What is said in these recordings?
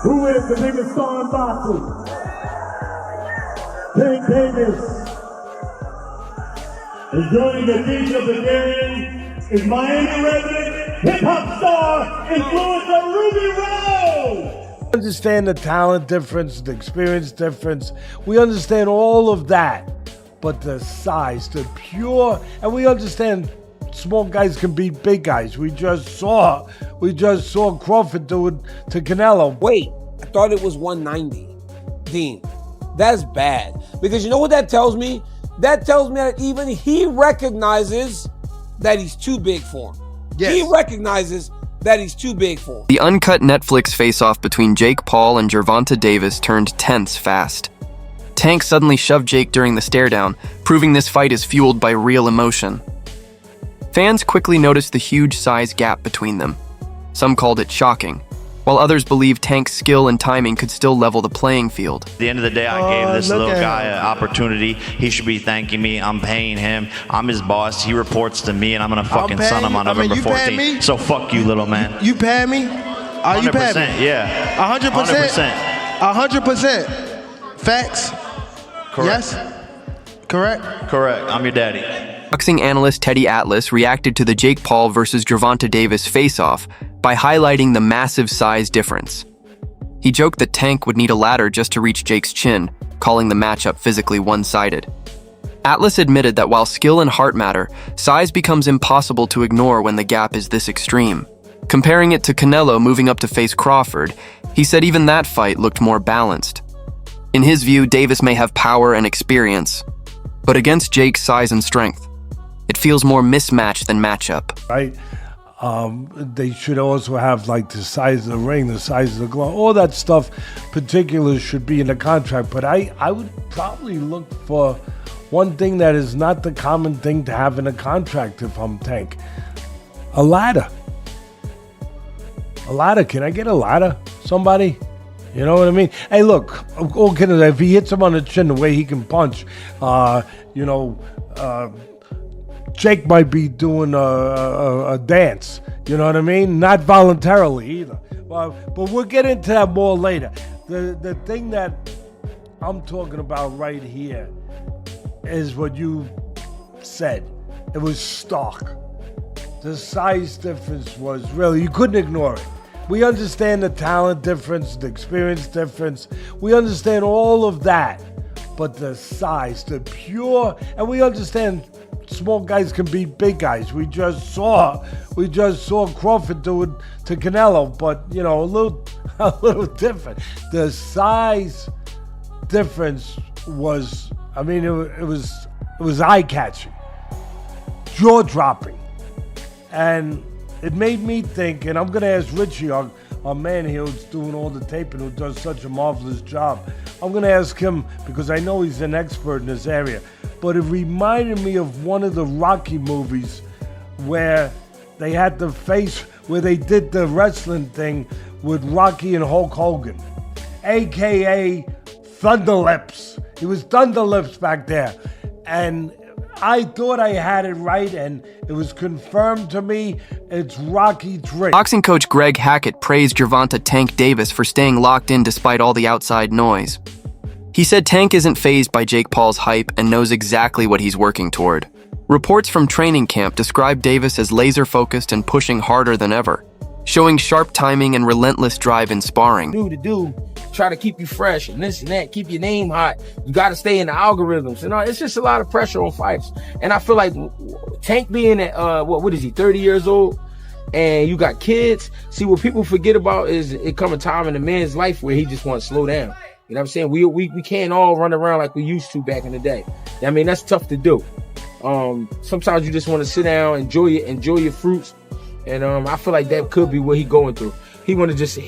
Who is the biggest star in boxing? Tank Davis. And joining the beach of the game is Miami resident hip-hop star, influencer Ruby Rose. Understand the talent difference, the experience difference. We understand all of that. But the size, the pure, and we understand small guys can beat big guys. We just saw Crawford do it to Canelo. Wait, I thought it was 190. Dean, that's bad. Because you know what that tells me? That tells me that even he recognizes that he's too big for him. Yes. He recognizes that he's too big for him. The uncut Netflix face-off between Jake Paul and Gervonta Davis turned tense fast. Tank suddenly shoved Jake during the stare-down, proving this fight is fueled by real emotion. Fans quickly noticed the huge size gap between them. Some called it shocking, while others believed Tank's skill and timing could still level the playing field. At the end of the day, I gave this little guy an opportunity. He should be thanking me. I'm paying him. I'm his boss. He reports to me, and I'm gonna fucking son him on November 14th. So fuck you, little man. You pay me? Are you paying me? Yeah. 100%? 100%. Facts? Correct. Yes? Correct? Correct. I'm your daddy. Boxing analyst Teddy Atlas reacted to the Jake Paul versus Gervonta Davis face-off by highlighting the massive size difference. He joked that Tank would need a ladder just to reach Jake's chin, calling the matchup physically one-sided. Atlas admitted that while skill and heart matter, size becomes impossible to ignore when the gap is this extreme. Comparing it to Canelo moving up to face Crawford, he said even that fight looked more balanced. In his view, Davis may have power and experience, but against Jake's size and strength, it feels more mismatch than matchup. Right? They should also have like the size of the ring, the size of the glove, all that stuff. Particulars should be in the contract. But I would probably look for one thing that is not the common thing to have in a contract if I'm Tank. A ladder. A ladder. Can I get a ladder? Somebody? You know what I mean? Hey, look, if he hits him on the chin the way he can punch, Jake might be doing a dance. You know what I mean? Not voluntarily either. But we'll get into that more later. The thing that I'm talking about right here is what you said. It was stark. The size difference was really, you couldn't ignore it. We understand the talent difference, the experience difference. We understand all of that. But the size, the pure, and we understand small guys can beat big guys. We just saw Crawford do it to Canelo, but a little different. The size difference was, it was eye-catching, jaw-dropping, and it made me think, and I'm going to ask Richie, our man here who's doing all the taping, who does such a marvelous job. I'm going to ask him, because I know he's an expert in this area, but it reminded me of one of the Rocky movies where they had the face, where they did the wrestling thing with Rocky and Hulk Hogan, a.k.a. Thunder Lips. He was Thunder Lips back there. And I thought I had it right, and it was confirmed to me. It's Rocky III. Boxing coach Greg Hackett praised Gervonta Tank Davis for staying locked in despite all the outside noise. He said Tank isn't fazed by Jake Paul's hype and knows exactly what he's working toward. Reports from training camp describe Davis as laser-focused and pushing harder than ever, showing sharp timing and relentless drive in sparring. Try to keep you fresh and this and that, keep your name hot. You got to stay in the algorithms. It's just a lot of pressure on fighters. And I feel like Tank being at, what is he, 30 years old? And you got kids. See, what people forget about is it come a time in a man's life where he just wants to slow down. You know what I'm saying? We can't all run around like we used to back in the day. I mean, that's tough to do. Sometimes you just want to sit down, enjoy your fruits. And I feel like that could be what he's going through. He want to just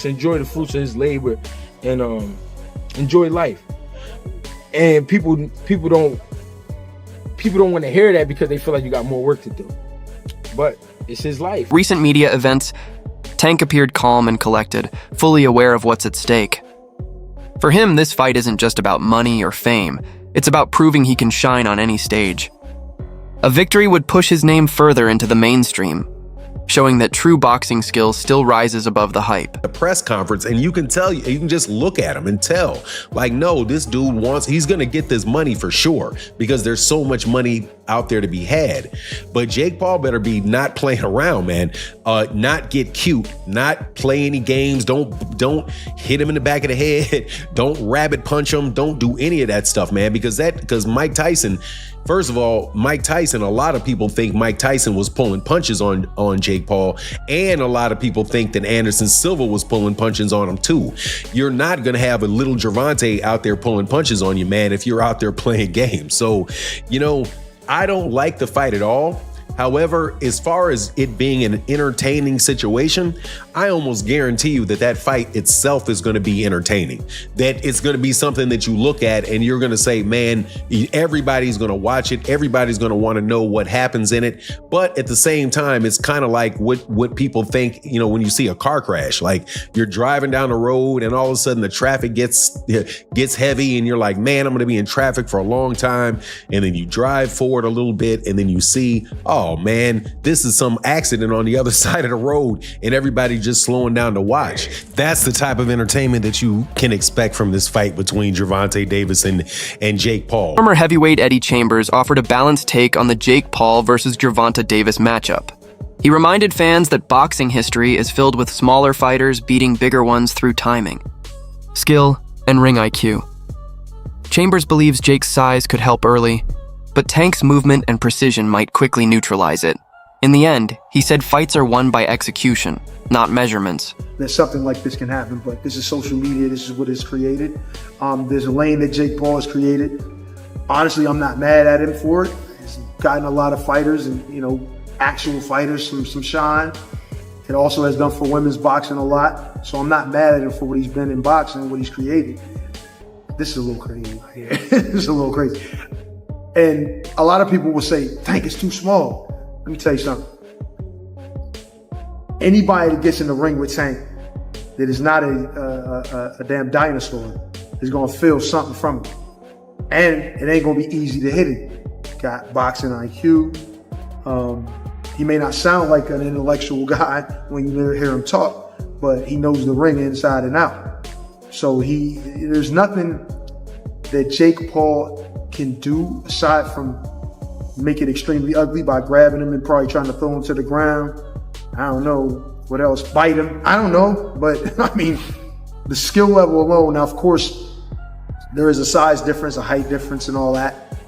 enjoy the fruits of his labor and enjoy life. And people don't want to hear that because they feel like you got more work to do. But it's his life. Recent media events, Tank appeared calm and collected, fully aware of what's at stake. For him, this fight isn't just about money or fame. It's about proving he can shine on any stage. A victory would push his name further into the mainstream. showing that true boxing skill still rises above the hype. A press conference, and you can tell, you can just look at him and tell, like, no, this dude he's gonna get this money for sure, because there's so much money out there to be had. But Jake Paul better be not playing around, man. Not get cute, not play any games. Don't hit him in the back of the head. Don't rabbit punch him. Don't do any of that stuff, man, because Mike Tyson, first of all, Mike Tyson, a lot of people think Mike Tyson was pulling punches on Jake Paul, and a lot of people think that Anderson Silva was pulling punches on him too. You're not going to have a little Gervonta out there pulling punches on you, man, if you're out there playing games. So, I don't like the fight at all. However, as far as it being an entertaining situation, I almost guarantee you that fight itself is going to be entertaining. That it's going to be something that you look at and you're going to say, man, everybody's going to watch it. Everybody's going to want to know what happens in it. But at the same time, it's kind of like what people think, when you see a car crash, like you're driving down the road and all of a sudden the traffic gets heavy and you're like, man, I'm going to be in traffic for a long time. And then you drive forward a little bit and then you see, oh man, this is some accident on the other side of the road and everybody just slowing down to watch. That's the type of entertainment that you can expect from this fight between Gervonta Davis and Jake Paul. Former heavyweight Eddie Chambers offered a balanced take on the Jake Paul versus Gervonta Davis matchup. He reminded fans that boxing history is filled with smaller fighters beating bigger ones through timing, skill, and ring IQ. Chambers believes Jake's size could help early, but Tank's movement and precision might quickly neutralize it. In the end, he said fights are won by execution, not measurements. That something like this can happen, but this is social media, this is what is created. There's a lane that Jake Paul has created. Honestly, I'm not mad at him for it. He's gotten a lot of fighters and, actual fighters some shine. It also has done for women's boxing a lot. So I'm not mad at him for what he's been in boxing and what he's created. This is a little crazy right here. This is a little crazy. And a lot of people will say, Tank is too small. Let me tell you something. Anybody that gets in the ring with Tank that is not a damn dinosaur is going to feel something from him. And it ain't going to be easy to hit him. Got boxing IQ. He may not sound like an intellectual guy when you hear him talk, but he knows the ring inside and out. So there's nothing that Jake Paul can do aside from make it extremely ugly by grabbing him and probably trying to throw him to the ground. I don't know what else, bite him. I don't know, but I mean, the skill level alone. Now, of course, there is a size difference, a height difference and all that,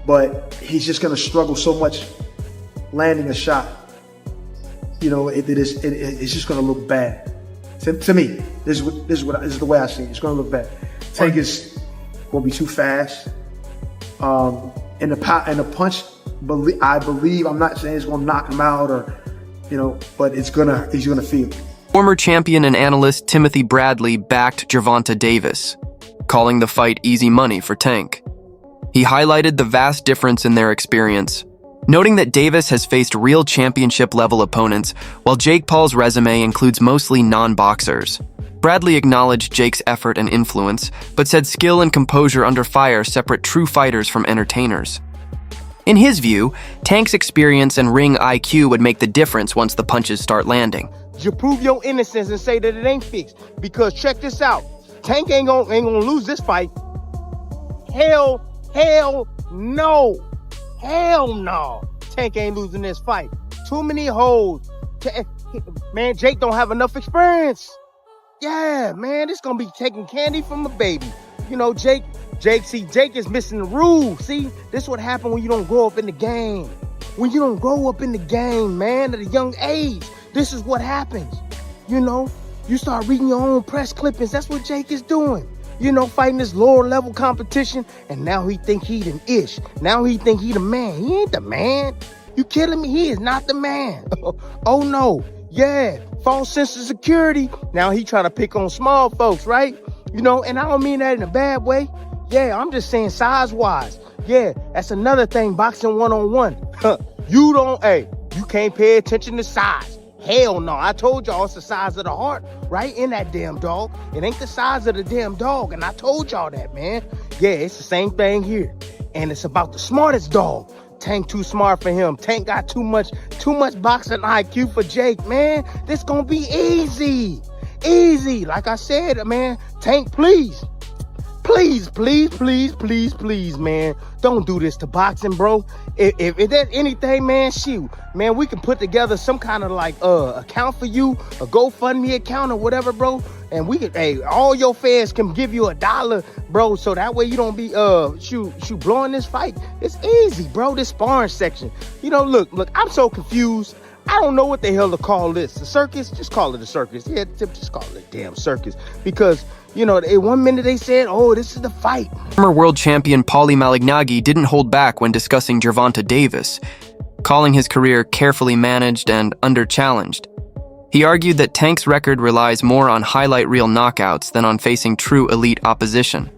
but he's just going to struggle so much landing a shot. It's just going to look bad. To me, this is the way I see it. It's going to look bad. Tank is going to be too fast. And the punch, I believe, I'm not saying it's going to knock him out but he's going to feel it. Former champion and analyst Timothy Bradley backed Gervonta Davis, calling the fight easy money for Tank. He highlighted the vast difference in their experience, noting that Davis has faced real championship-level opponents, while Jake Paul's resume includes mostly non-boxers. Bradley acknowledged Jake's effort and influence, but said skill and composure under fire separate true fighters from entertainers. In his view, Tank's experience and ring IQ would make the difference once the punches start landing. You prove your innocence and say that it ain't fixed. Because check this out, Tank ain't gonna lose this fight. Hell no. Hell no. Tank ain't losing this fight. Too many holes. Man, Jake don't have enough experience. Yeah, man, this gonna be taking candy from a baby. Jake is missing the rules. See, this is what happened when you don't grow up in the game. When you don't grow up in the game, man, at a young age, this is what happens. You start reading your own press clippings. That's what Jake is doing. Fighting this lower level competition, and now he think he an ish. Now he think he the man. He ain't the man. You kidding me? He is not the man. Oh no. Yeah, false sense of security. Now he trying to pick on small folks, right? And I don't mean that in a bad way. Yeah, I'm just saying size-wise. Yeah, that's another thing, boxing one-on-one. You can't pay attention to size. Hell no, I told y'all it's the size of the heart, right? In that damn dog. It ain't the size of the damn dog, and I told y'all that, man. Yeah, it's the same thing here. And it's about the smartest dog. Tank too smart for him. Tank got too much boxing IQ for Jake, man. This gonna be easy. Easy. Like I said, man, Tank, please. Please, man. Don't do this to boxing, bro. If there's anything, man, shoot. Man, we can put together some kind of like account for you, a GoFundMe account or whatever, bro. And we can, hey, all your fans can give you $1, bro. So that way you don't be blowing this fight. It's easy, bro. This sparring section. You know, look, I'm so confused. I don't know what the hell to call this. The circus? Just call it a circus. Yeah, just call it a damn circus. Because, you know, 1 minute they said, oh, this is the fight. Former world champion Paulie Malignaggi didn't hold back when discussing Gervonta Davis, calling his career carefully managed and under-challenged. He argued that Tank's record relies more on highlight reel knockouts than on facing true elite opposition.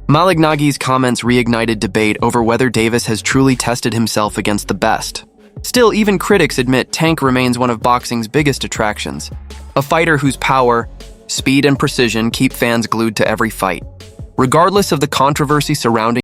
Malignaggi's comments reignited debate over whether Davis has truly tested himself against the best. Still, even critics admit Tank remains one of boxing's biggest attractions, a fighter whose power, speed, and precision keep fans glued to every fight. Regardless of the controversy surrounding